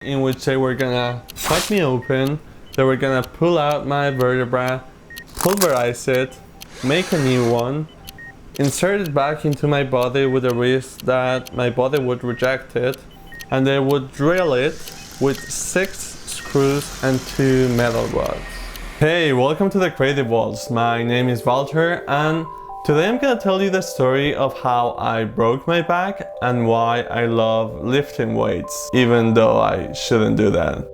in which they were gonna cut me open, they were gonna pull out my vertebra, pulverize it, make a new one, insert it back into my body with the risk that my body would reject it, and they would drill it with 6 screws and 2 metal rods. Hey, welcome to the Creative Walls. My name is Walter, and today I'm gonna tell you the story of how I broke my back and why I love lifting weights, even though I shouldn't do that.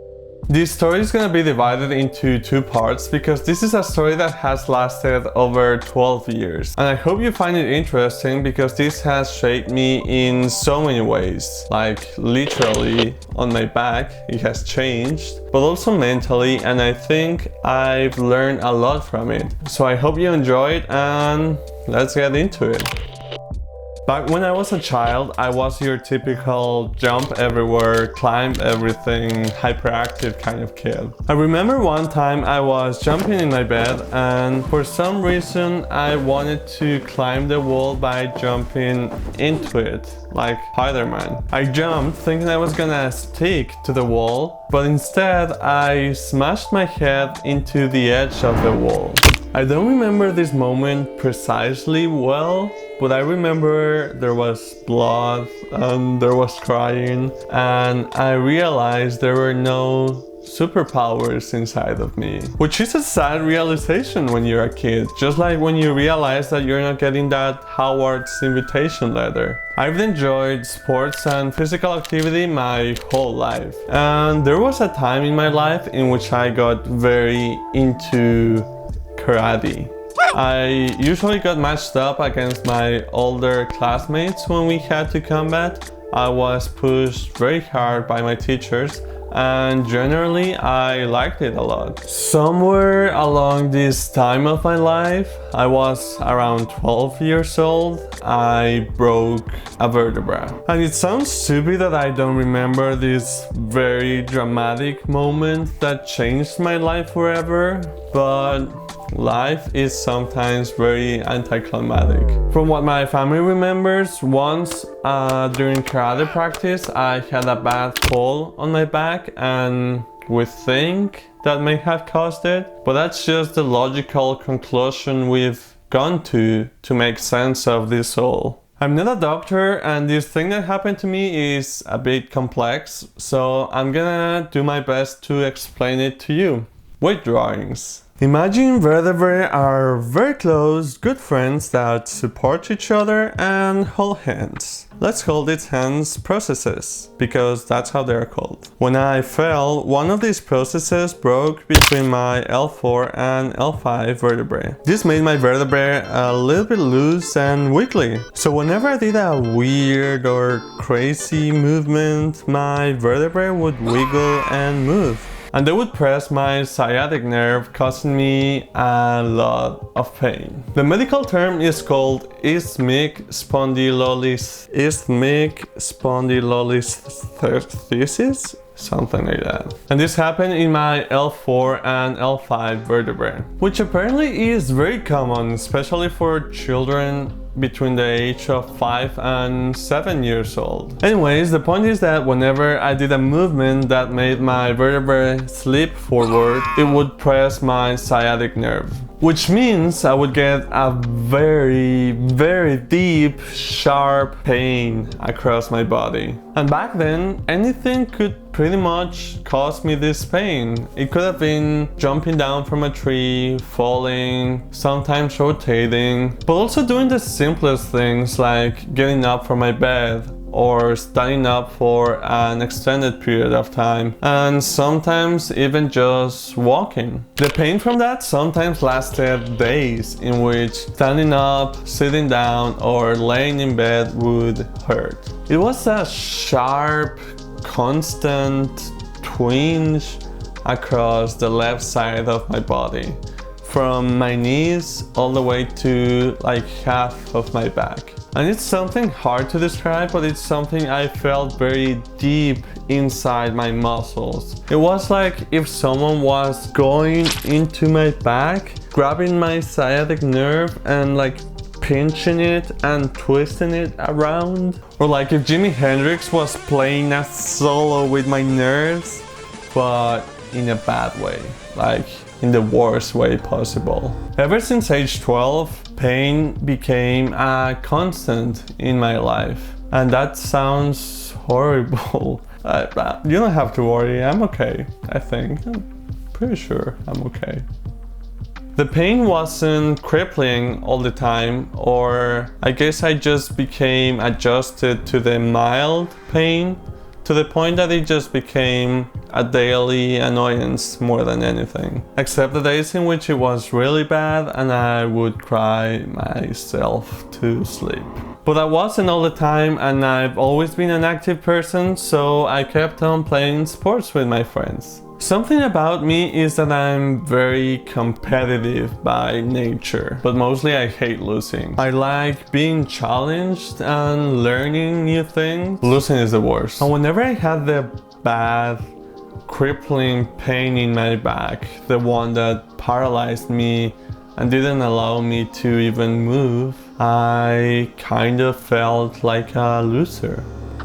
This story is gonna be divided into 2 parts because this is a story that has lasted over 12 years. And I hope you find it interesting because this has shaped me in so many ways. Like literally on my back, it has changed, but also mentally, and I think I've learned a lot from it. So I hope you enjoy it and let's get into it. Back when I was a child, I was your typical jump everywhere, climb everything, hyperactive kind of kid. I remember one time I was jumping in my bed and for some reason I wanted to climb the wall by jumping into it, like Spider-Man. I jumped thinking I was gonna stick to the wall, but instead I smashed my head into the edge of the wall. I don't remember this moment precisely well, but I remember there was blood and there was crying, and I realized there were no superpowers inside of me. Which is a sad realization when you're a kid, just like when you realize that you're not getting that Howard's invitation letter. I've enjoyed sports and physical activity my whole life, and there was a time in my life in which I got very into karate. I usually got matched up against my older classmates when we had to combat. I was pushed very hard by my teachers, and generally I liked it a lot. Somewhere along this time of my life, I was around 12 years old, I broke a vertebra. And it sounds stupid that I don't remember this very dramatic moment that changed my life forever, but life is sometimes very anticlimactic. From what my family remembers, once during karate practice I had a bad fall on my back and we think that may have caused it, but that's just the logical conclusion we've gone to make sense of this all. I'm not a doctor and this thing that happened to me is a bit complex, so I'm gonna do my best to explain it to you with drawings. Imagine vertebrae are very close, good friends that support each other and hold hands. Let's call these hands processes, because that's how they're called. When I fell, one of these processes broke between my L4 and L5 vertebrae. This made my vertebrae a little bit loose and wiggly. So whenever I did a weird or crazy movement, my vertebrae would wiggle and move. And they would press my sciatic nerve, causing me a lot of pain. The medical term is called isthmic spondylolisthesis, something like that. And this happened in my L4 and L5 vertebrae, which apparently is very common, especially for children between the age of 5 and 7 years old. Anyways, the point is that whenever I did a movement that made my vertebrae slip forward, it would press my sciatic nerve, which means I would get a very, very deep, sharp pain across my body. And back then, anything could pretty much cause me this pain. It could have been jumping down from a tree, falling, sometimes rotating, but also doing the simplest things like getting up from my bed or standing up for an extended period of time, and sometimes even just walking. The pain from that sometimes lasted days, in which standing up, sitting down, or laying in bed would hurt. It was a sharp, constant twinge across the left side of my body, from my knees all the way to like half of my back. And it's something hard to describe, but it's something I felt very deep inside my muscles. It was like if someone was going into my back, grabbing my sciatic nerve and like pinching it and twisting it around Or like if Jimi Hendrix was playing a solo with my nerves, but in a bad way, like in the worst way possible. Ever since age 12, pain became a constant in my life. And that sounds horrible. You don't have to worry, I'm okay, I think. I'm pretty sure I'm okay. The pain wasn't crippling all the time, or I guess I just became adjusted to the mild pain to the point that it just became a daily annoyance more than anything. Except the days in which it was really bad and I would cry myself to sleep. But that wasn't all the time, and I've always been an active person, so I kept on playing sports with my friends. Something about me is that I'm very competitive by nature, but mostly I hate losing. I like being challenged and learning new things. Losing is the worst. And whenever I had the bad, crippling pain in my back, the one that paralyzed me and didn't allow me to even move, I kind of felt like a loser,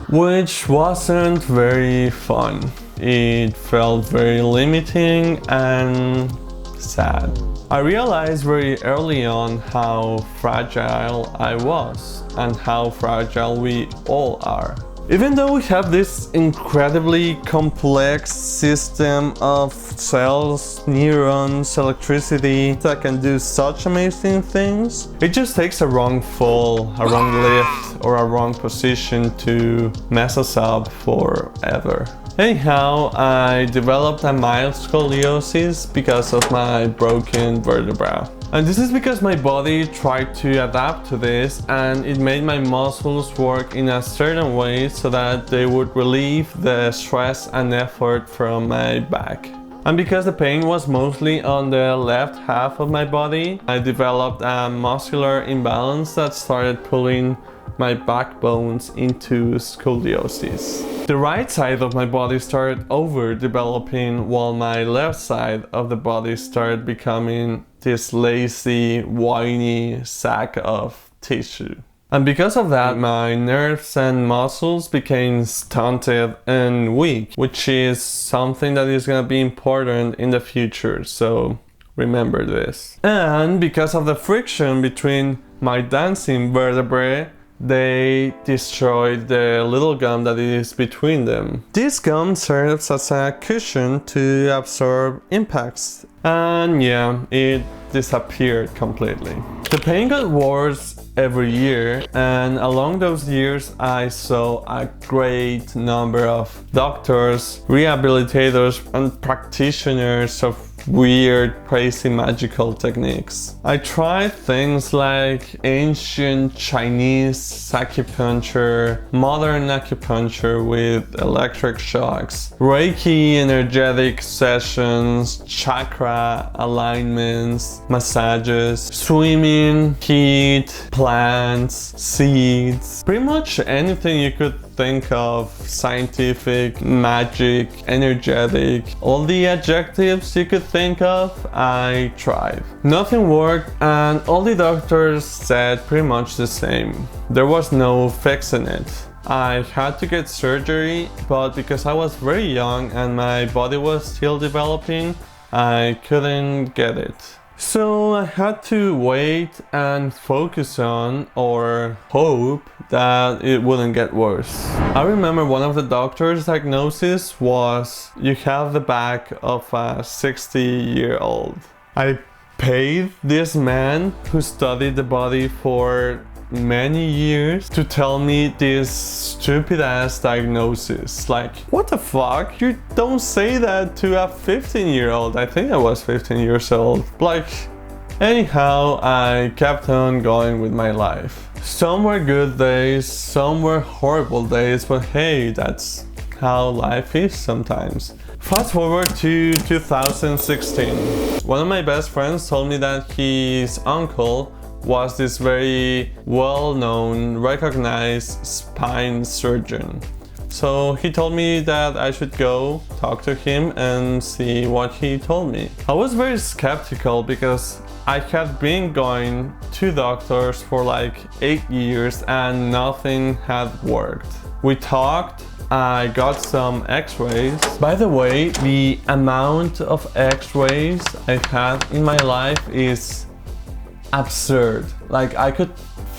which wasn't very fun. It felt very limiting and sad. I realized very early on how fragile I was and how fragile we all are. Even though we have this incredibly complex system of cells, neurons, electricity that can do such amazing things, it just takes a wrong fall, a wrong lift, or a wrong position to mess us up forever. Anyhow, I developed a mild scoliosis because of my broken vertebra. And this is because my body tried to adapt to this, and it made my muscles work in a certain way so that they would relieve the stress and effort from my back. And because the pain was mostly on the left half of my body, I developed a muscular imbalance that started pulling my backbones into scoliosis. The right side of my body started overdeveloping, while my left side of the body started becoming this lazy, whiny sack of tissue. And because of that, my nerves and muscles became stunted and weak, which is something that is going to be important in the future, so remember this. And because of the friction between my dancing vertebrae, they destroyed the little gum that is between them. This gum serves as a cushion to absorb impacts, and yeah, it disappeared completely. The pain got worse every year, and along those years I saw a great number of doctors, rehabilitators, and practitioners of weird, crazy magical techniques. I tried things like ancient Chinese acupuncture, modern acupuncture with electric shocks, Reiki energetic sessions, chakra alignments, massages, swimming, heat, plants, seeds, pretty much anything you could think of, scientific, magic, energetic, all the adjectives you could think of, I tried. Nothing worked, and all the doctors said pretty much the same. There was no fixing it. I had to get surgery, but because I was very young and my body was still developing, I couldn't get it. So I had to wait and focus on, or hope, that it wouldn't get worse. I remember one of the doctor's diagnoses was, you have the back of a 60-year-old. I paid this man who studied the body for many years to tell me this stupid ass diagnosis. Like, what the fuck? You don't say that to a 15-year-old. I think I was 15 years old. Like, anyhow, I kept on going with my life. Some were good days, some were horrible days, but hey, that's how life is sometimes. Fast forward to 2016. One of my best friends told me that his uncle was this very well-known, recognized spine surgeon So he told me that I should go talk to him and see what he told me. I was very skeptical because I had been going to doctors for like 8 years and nothing had worked. We talked, I got some x-rays. By the way, the amount of x-rays I've had in my life is absurd. Like, I could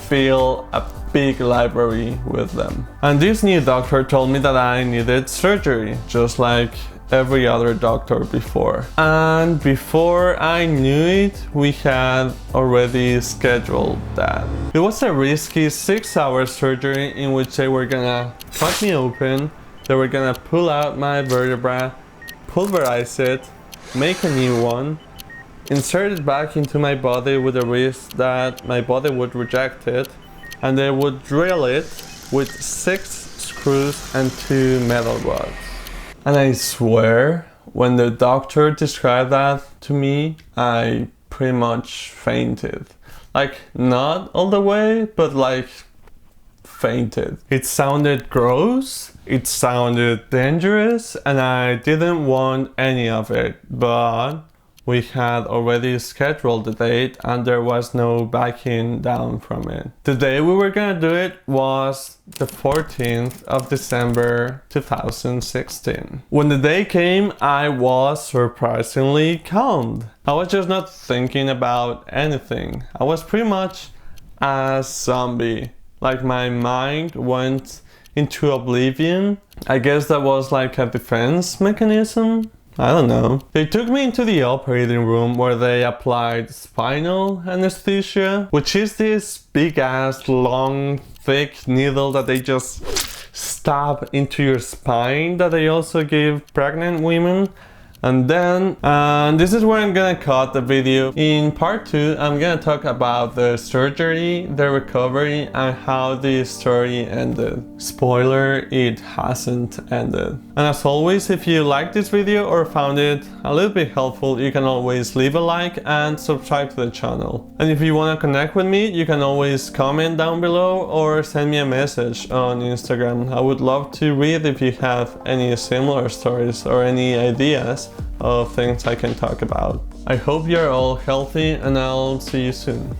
fill a big library with them. And this new doctor told me that I needed surgery, just like every other doctor before. And before I knew it, we had already scheduled that. It was a risky 6-hour surgery in which they were gonna cut me open, they were gonna pull out my vertebra, pulverize it, make a new one, insert it back into my body with the risk that my body would reject it, and they would drill it with 6 screws and 2 metal rods. And I swear, when the doctor described that to me, I pretty much fainted. Like, not all the way, but like fainted. It sounded gross, it sounded dangerous, and I didn't want any of it, but we had already scheduled the date and there was no backing down from it. The day we were gonna do it was the 14th of December 2016. When the day came, I was surprisingly calm. I was just not thinking about anything. I was pretty much a zombie. Like, my mind went into oblivion. I guess that was like a defense mechanism. I don't know. They took me into the operating room where they applied spinal anesthesia, which is this big ass, long, thick needle that they just stab into your spine that they also give pregnant women. And then, this is where I'm gonna cut the video. In part 2, I'm gonna talk about the surgery, the recovery, and how the story ended. Spoiler, it hasn't ended. And as always, if you liked this video or found it a little bit helpful, you can always leave a like and subscribe to the channel. And if you wanna connect with me, you can always comment down below or send me a message on Instagram. I would love to read if you have any similar stories or any ideas of things I can talk about. I hope you're all healthy and I'll see you soon.